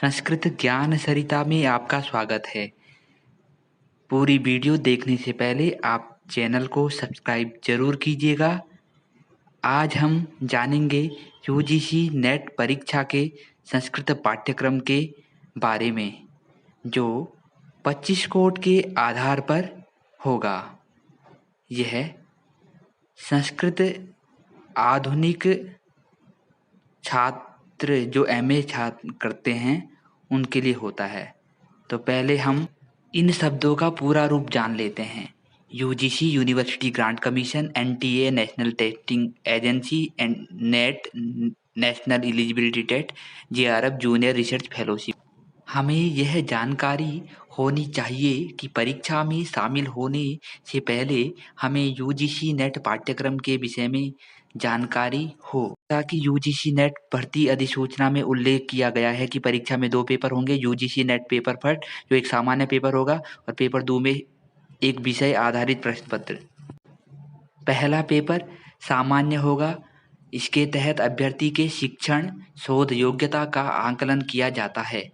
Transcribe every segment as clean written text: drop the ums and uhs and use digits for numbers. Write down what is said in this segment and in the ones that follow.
संस्कृत ज्ञान सरिता में आपका स्वागत है। पूरी वीडियो देखने से पहले आप चैनल को सब्सक्राइब जरूर कीजिएगा। आज हम जानेंगे यूजीसी नेट परीक्षा के संस्कृत पाठ्यक्रम के बारे में, जो 25 कोड के आधार पर होगा। यह संस्कृत आधुनिक छात्र जो एमए छात्र करते हैं उनके लिए होता है। तो पहले हम इन शब्दों का पूरा रूप जान लेते हैं। UGC university grants commission, NTA national testing agency, and NET national eligibility test, JRF junior research fellowship. हमें यह जानकारी होनी चाहिए कि परीक्षा में शामिल होने से पहले हमें यूजीसी नेट पाठ्यक्रम के विषय में जानकारी हो, ताकि यूजीसी नेट भर्ती अधिसूचना में उल्लेख किया गया है कि परीक्षा में 2 पेपर होंगे। यूजीसी नेट पेपर फर्स्ट जो एक सामान्य पेपर होगा और पेपर 2 में एक विषय आधारित प्रश्न पत्र। पहला पेपर सामान्य होगा। इसके तहत अभ्यर्थी के शिक्षण शोध योग्यता का आकलन किया जाता है।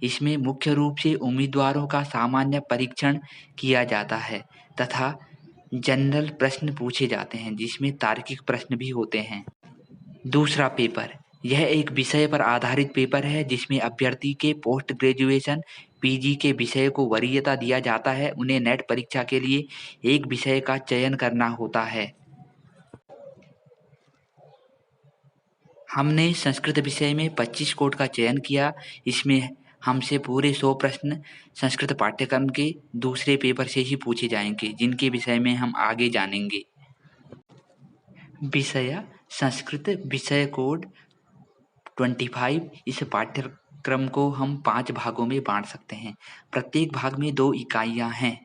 इसमें मुख्य रूप से उम्मीदवारों का सामान्य परीक्षण किया जाता है तथा जनरल प्रश्न पूछे जाते हैं, जिसमें तार्किक प्रश्न भी होते हैं। दूसरा पेपर, यह एक विषय पर आधारित पेपर है जिसमें अभ्यर्थी के पोस्ट ग्रेजुएशन पीजी के विषय को वरीयता दिया जाता है। उन्हें नेट परीक्षा के लिए एक विषय का चयन करना होता है। हमने संस्कृत विषय में 25 कोड का चयन किया। इसमें हमसे पूरे 100 प्रश्न संस्कृत पाठ्यक्रम के दूसरे पेपर से ही पूछे जाएंगे, जिनके विषय में हम आगे जानेंगे। विषय संस्कृत विषय कोड 25। इस पाठ्यक्रम को हम 5 भागों में बांट सकते हैं। प्रत्येक भाग में 2 इकाइयां हैं।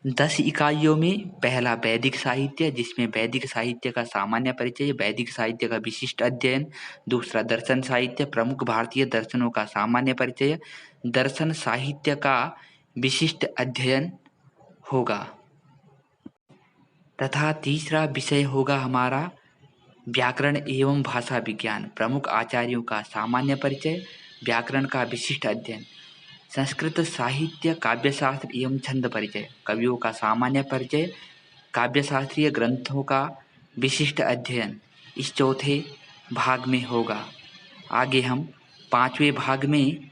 10 इकाइयों में पहला वैदिक साहित्य, जिसमें वैदिक साहित्य का सामान्य परिचय, वैदिक साहित्य का विशिष्ट अध्ययन। दूसरा दर्शन साहित्य, प्रमुख भारतीय दर्शनों का सामान्य परिचय, दर्शन साहित्य का विशिष्ट अध्ययन होगा। तथा तीसरा विषय होगा हमारा व्याकरण एवं भाषा विज्ञान, प्रमुख आचार्यों का सामान्य परिचय, व्याकरण का विशिष्ट अध्ययन, संस्कृत साहित्य काव्यशास्त्र एवं छंद परिचय, कवियों का सामान्य परिचय, काव्यशास्त्रीय ग्रंथों का विशिष्ट अध्ययन इस चौथे भाग में होगा। आगे हम 5वें भाग में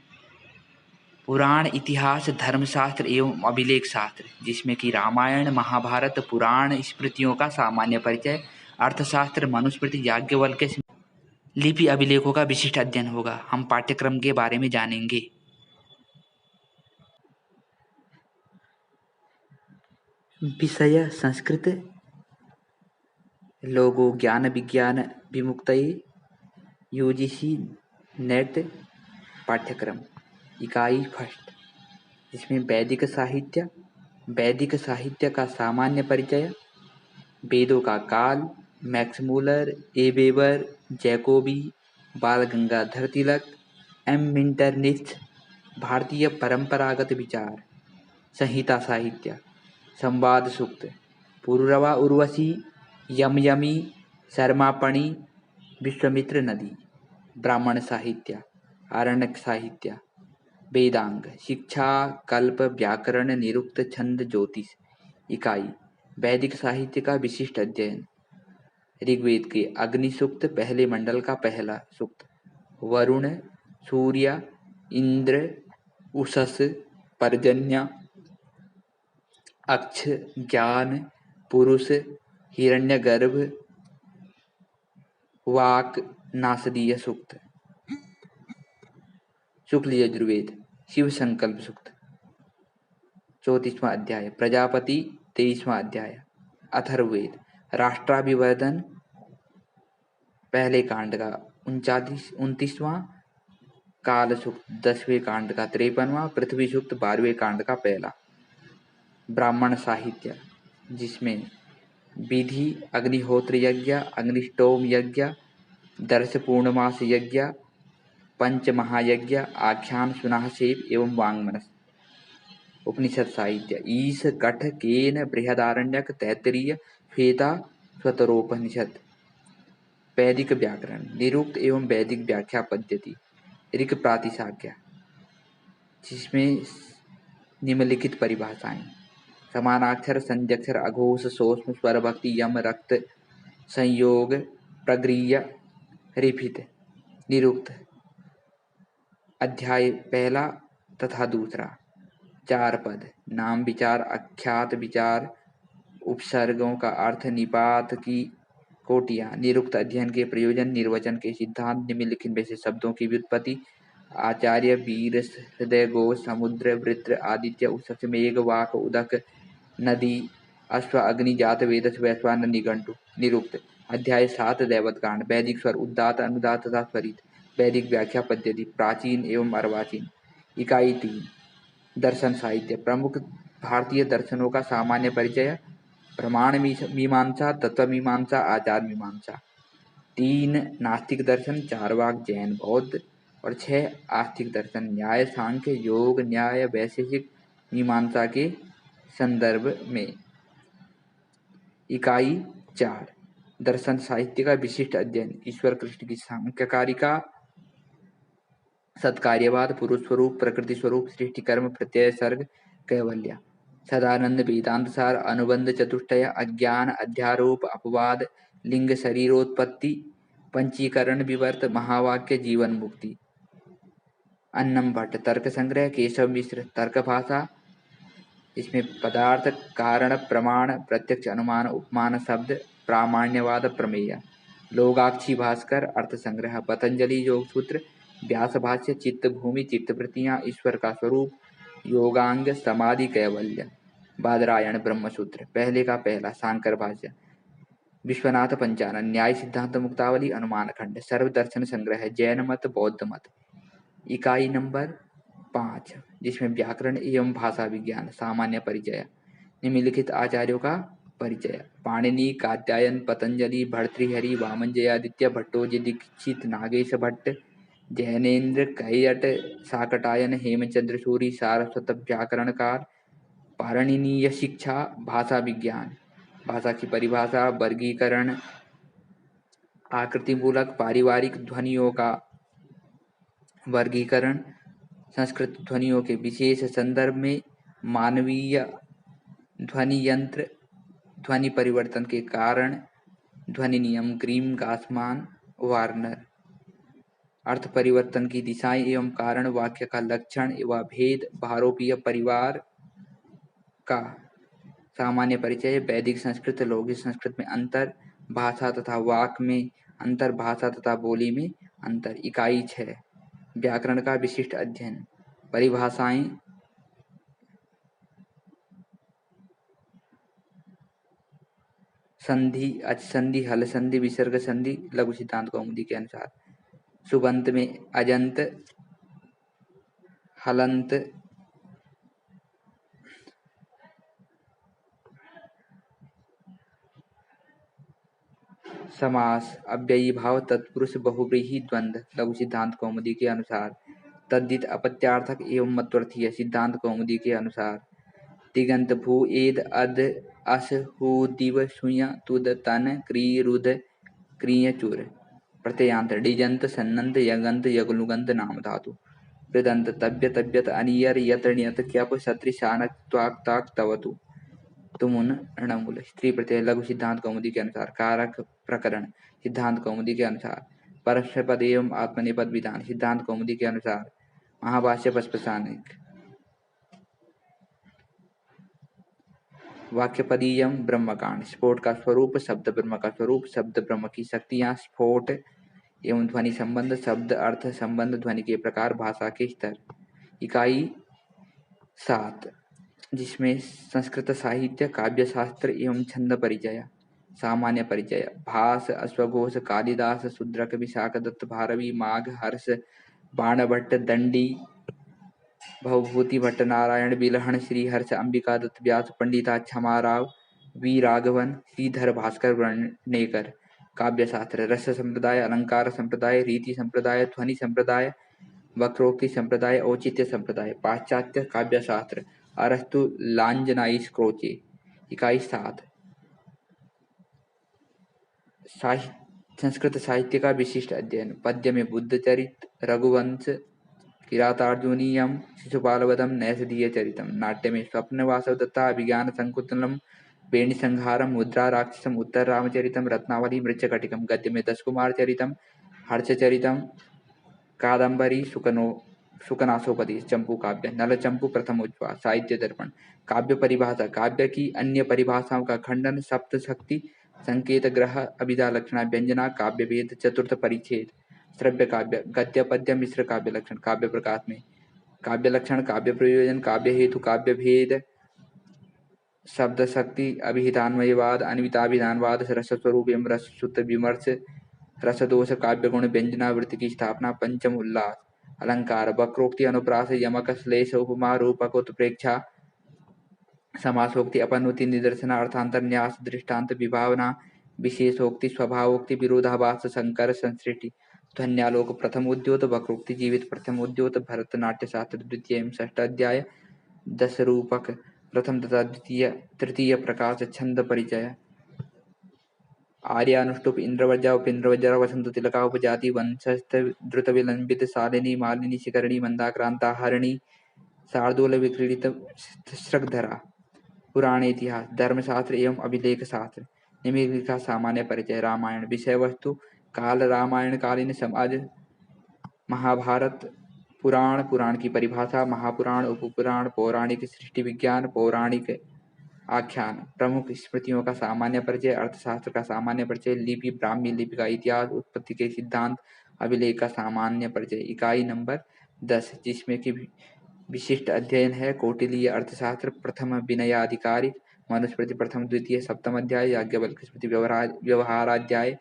पुराण, इतिहास, धर्मशास्त्र एवं अभिलेख शास्त्र, जिसमें कि रामायण, महाभारत, पुराण, स्मृतियों का सामान्य परिचय, अर्थशास्त्र, मनुस्मृति, याज्ञवल्क्य, लिपि अभिलेखों का विशिष्ट अध्ययन होगा। हम पाठ्यक्रम के बारे में जानेंगे। विषय संस्कृत लोगो ज्ञान विज्ञान विमुक्तये यूजीसी नेट पाठ्यक्रम इकाई फर्स्ट, जिसमें वैदिक साहित्य का सामान्य परिचय, वेदों का काल, मैक्स मूलर, ए वेबर, जैकोबी, बाल गंगाधर तिलक, एम मिंटरनिच, भारतीय परंपरागत विचार, संहिता साहित्य, संवाद सूक्त, पुरुरवा उर्वशी, यमयमी, शर्मापणि, विश्वामित्र नदी, ब्राह्मण साहित्य, आरण्यक साहित्य, वेदांग, शिक्षा, कल्प, व्याकरण, निरुक्त, छंद, ज्योतिष। इकाई वैदिक साहित्य का विशिष्ट अध्ययन, ऋग्वेद के अग्नि सूक्त, पहले मंडल का पहला सूक्त, वरुण, सूर्य, इंद्र, उषस, पर्जन्य, अक्ष, ज्ञान, पुरुष, हिरण्यगर्भ, वाक, नासदीय सूक्त, शुक्ल यजुर्वेद, शिव संकल्प सूक्त, 34वां अध्याय, प्रजापति, 23वां अध्याय, अथर्ववेद, राष्ट्राभिवर्धन, पहले कांड का 29वां, काल सूक्त, 10वें कांड का 53वां, पृथ्वी सूक्त, 12वें कांड का पहला, ब्राह्मण साहित्य, जिसमें विधि, अग्निहोत्र यज्ञ, अग्निष्टोम यज्ञ, दर्श पूर्णमास यज्ञ, पंच महायज्ञ, आख्यान, सुनाहसेव एवं वांग्मनस। उपनिषद साहित्य, ईश, कठ, केन, बृहदारण्यक, तैत्तिरीय, श्वेता, स्वतरोपनिषद। वैदिक व्याकरण, निरुक्त एवं वैदिक व्याख्या पद्धति, ऋक् प्रातिशाख्य, जिसमें निम्नलिखित परिभाषाएं: समानाक्षर, संध्यक्षर, अघोष, सोष्म, स्वर भक्ति, यम, रक्त, संयोग, प्रगृह्य, रिफित, निरुक्त। अध्याय पहला तथा दूसरा। 4 पद: नाम विचार, अख्यात विचार, उपसर्गों का अर्थ, निपात की कोटियां, निरुक्त अध्ययन के प्रयोजन, निर्वचन के सिद्धांत, निम्नलिखित में से शब्दों की व्युत्पत्ति, आचार्य, वीर, हृदय, घोष, समुद्र, वृत्र, आदित्य, उषस, मेघ, वाक, उदक, नदी, अश्व, अग्नि, जात, वेदस, वैश्वानर, निघंटु। निरुक्त। अध्याय 7 दैवत कांड। वैदिक स्वर उदात्त, अनुदात्त तथा स्वरित। वैदिक व्याख्या पद्धति प्राचीन एवं अर्वाचीन। इकाई 3 दर्शन साहित्य। प्रमुख भारतीय दर्शनों का सामान्य परिचय। प्रमाण मीमांसा, तत्व मीमांसा, आचार मीमांसा। 3 नास्तिक दर्शन, चारवाक, जैन, बौद्ध। और 6 आस्तिक दर्शन, न्याय, सांख्य, योग, न्याय, वैशेषिक मीमांसा के संदर्भ में। इकाई 4 दर्शन साहित्य का विशिष्ट अध्ययन। ईश्वर कृष्ण की सांख्यकारिका, सत्कार्यवाद, पुरुष स्वरूप, प्रकृति स्वरूप, सृष्टि, कर्म, प्रत्यय, सर्ग, कैवल्य। सदानंद, वेदांत सार, अनुबंध चतुष्टय, अज्ञान, अध्यारोप, अपवाद, लिंग, शरीरोत्पत्ति, पंचीकरण, विवर्त, महावाक्य, जीवन मुक्ति। अन्नम भट्ट, तर्क संग्रह, केशव मिश्र, तर्क भाषा, इसमें पदार्थ, कारण, प्रमाण, प्रत्यक्ष, अनुमान, उपमान, शब्द, प्रामाण्यवाद, प्रमेय। लोगाक्षी भास्कर, अर्थ संग्रह, पतंजलि योग सूत्र, व्यास भाष्य, चित्त भूमि, चित्तवृत्तियां, ईश्वर का स्वरूप, योगांग, समाधि, कैवल्य। बादरायण ब्रह्मसूत्र, पहले का पहला, शांकर भाष्य, विश्वनाथ पंचानन, न्याय सिद्धांत मुक्तावली, अनुमान खंड, सर्वदर्शन संग्रह, जैन मत, बौद्ध मत। इकाई नंबर 5, जिसमें व्याकरण एवं भाषा विज्ञान, सामान्य परिचय। निम्नलिखित आचार्यों का परिचय: पाणिनि, कात्यायन, पतंजलि, भर्तृहरि, वामनजयादित्य, भट्टोजी, दीक्षित, नागेश भट्ट, जैनेन्द्र, कैयट, शाकटायन, हेमचंद्र सूरि, सारस्वत व्याकरणकार। पाणिनीय शिक्षा, भाषा विज्ञान, भाषा की परिभाषा, वर्गीकरण, आकृतिमूलक पारिवारिक ध्वनियों का वर्गीकरण, संस्कृत ध्वनियों के विशेष संदर्भ में, मानवीय ध्वनि यंत्र, ध्वनि परिवर्तन के कारण, ध्वनि नियम, ग्रीम, गासमान, वार्नर। अर्थ परिवर्तन की दिशाएं एवं कारण, वाक्य का लक्षण व भेद, भारोपीय परिवार का सामान्य परिचय, वैदिक संस्कृत, लौकिक संस्कृत में अंतर, भाषा तथा वाक में अंतर, भाषा तथा बोली में अंतर। इकाई 6 व्याकरण का विशिष्ट अध्ययन। परिभाषाएं: संधि, अच संधि, हल संधि, विसर्ग संधि, लघु सिद्धांत कौमुदी के अनुसार। सुबंत में अजंत, हलंत, समास, अव्ययी भाव, तत्पुरुष, बहुव्रीहि, द्वंद्व, लघु सिद्धांत कौमुदी के अनुसार। तद्धित, अपत्यार्थक एवं मत्वर्थीय, सिद्धांत कौमुदी के अनुसार। तिगंत, भू, एद, अद, अस, हु, दिव, सुय, तुद, तन, क्री, रुद, क्रिय, चुर। प्रत्ययांत, डिजंत, सन्नंत, यगंत, यगलुगंत, नाम धातु। कृदंत, तव्य, तव्यत, अनियर, यत्र, नियत, क्यप, सत्र, शानक, त्वाक, ताक, तवतु, तुमुन, णमूल, स्त्री प्रत्यय, लघु सिद्धांत कौमुदी के अनुसार। कारक प्रकरण, सिद्धांत कौमुदी के अनुसार। परस्य पद एवं आत्मनेपद विधान, सिद्धांत कौमुदी के अनुसार। महाभाष्य पस्पशानिक। वाक्यपदीयम ब्रह्मकांड, स्फोट का स्वरूप, शब्द ब्रह्म का स्वरूप, शब्द ब्रह्म की शक्तियां, स्फोट एवं ध्वनि संबंध, शब्द अर्थ संबंध, ध्वनि के प्रकार, भाषा के स्तर। इकाई 7, जिसमें संस्कृत साहित्य, काव्य शास्त्र एवं छंद परिचय। सामान्य परिचय: भास, अश्वघोष, कालिदास, शूद्रक, विशाखदत्त, भारवी, माघ, हर्ष, बाणभट्ट, दंडी, भवभूति भट्ट, नारायण, बिलहण, श्रीहर्ष, अंबिका दत्त, व्यास, पंडिता, क्षमाराव, वी राघवन, श्रीधर, भास्कर वर्णेकर। काव्य शास्त्र: रस संप्रदाय, अलंकार संप्रदाय, रीति संप्रदाय, ध्वनि संप्रदाय, वक्रोक्ति संप्रदाय, औचित्य संप्रदाय। पाश्चात्य काव्य शास्त्र: अरस्तु, लांजनाइस, क्रोचे। इकाई 7 संस्कृत साहित्य का विशिष्ट अध्ययन। पद्य में बुद्धचरित, रघुवंश, किरातार्जुनीयं शिशुपालवधं नैषधीयचरितं नाट्यमे स्वप्नवासवदत्ता अभिज्ञानसङ्कुलं वेणीसंहारं मुद्राराक्षसम् उत्तररामचरितं रत्नावली मृच्छकटिकं गद्य में दशकुमारचरितं हर्षचरितं कादम्बरी सुकनासोपति चंपू काव्य नल चंपू प्रथम उज्ज्वल साहित्य दर्पण काव्य परिभाषा काव्य की अन्य परिभाषाओं का खंडन सप्त शक्ति संकेत ग्रह अभिधा लक्षणा व्यंजना काव्य भेद चतुर्थ परिच्छेद श्रव्य काव्य गद्य पद्य मिश्र काव्य लक्षण काव्य प्रकाश में काव्य लक्षण काव्य प्रयोजन काव्य हेतु काव्य भेद शब्द शक्ति अभिहितान्वयवाद अन्विताभिधानवाद रसस्वरूप एवं रससूत्र विमर्श रसदोष काव्य गुण व्यंजना वृत्ति की स्थापना पंचम उल्लास अलंकार वक्रोक्ति अनुप्रास यमक श्लेष उपमा रूपक उत्प्रेक्षा समासोक्ति अपनुति निदर्शना अर्थांतर न्यास दृष्टांत विभावना विशेषोक्ति स्वभावोक्ति विरोधाभास संकर संसृष्टि ध्वन्यालोक प्रथम उद्योत वक्रोक्ति जीवित प्रथम उद्योत भरतनाट्य शास्त्र द्वितीय एवं षष्ठ अध्याय दस रूपक प्रथम तथा द्वितीय तृतीय प्रकाश छंद परिचय आर्यानुष्टुप इंद्रवज्रा उपेन्द्रवज्रा वसंत तिलका उपजाति वंशस्थ द्रुत विलंबित शालिनी मालिनी शिखरणी मंदाक्रांता हरिणी शार्दूल विक्रीडित श्रगधरा पुराण इतिहास धर्मशास्त्र एवं अभिलेख शास्त्र निम्नलिखित का सामान्य परिचय रामायण विषय वस्तु काल रामायण कालीन समाज महाभारत पुराण पुराण की परिभाषा महापुराण उपपुराण पौराणिक सृष्टि विज्ञान पौराणिक आख्यान प्रमुख स्मृतियों का सामान्य परिचय अर्थशास्त्र का सामान्य परिचय लिपि ब्राह्मी लिपि का इतिहास उत्पत्ति के सिद्धांत अभिलेख का सामान्य परिचय इकाई नंबर 10 जिसमें कि विशिष्ट अध्ययन है कौटिल्य अर्थशास्त्र प्रथम विनयाधिकारी मनुस्मृति प्रथम द्वितीय सप्तम अध्याय याज्ञवल्क्य स्मृति व्यवहाराध्याय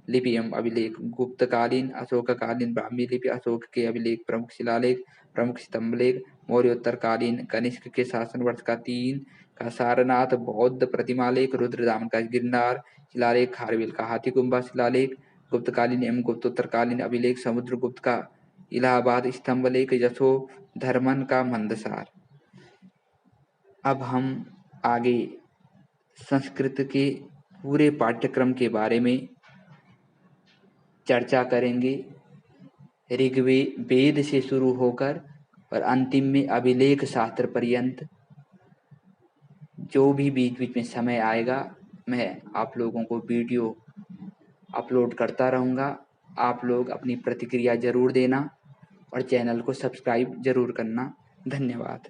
लिपि एवं अभिलेख गुप्तकालीन अशोककालीन ब्राह्मी लिपि अशोक के अभिलेख प्रमुख शिलालेख प्रमुख स्तंभलेख मौर्योत्तरकालीन कनिष्क के शासन वर्ष का 3 का सारनाथ बौद्ध प्रतिमालेख रुद्रदामन का गिरनार शिलालेख खारवेल का हाथीकुंभा शिलालेख गुप्तकालीन एवं गुप्तोत्तरकालीन अभिलेख समुद्रगुप्त का इलाहाबाद स्तंभलेख यशोधर्मन का मंदसार। अब हम आगे संस्कृत के पूरे पाठ्यक्रम के बारे में चर्चा करेंगे ऋग्वेद वेद से शुरू होकर और अंतिम में अभिलेख शास्त्र पर्यंत जो भी बीच बीच में समय आएगा मैं आप लोगों को वीडियो अपलोड करता रहूँगा। आप लोग अपनी प्रतिक्रिया जरूर देना और चैनल को सब्सक्राइब जरूर करना। धन्यवाद।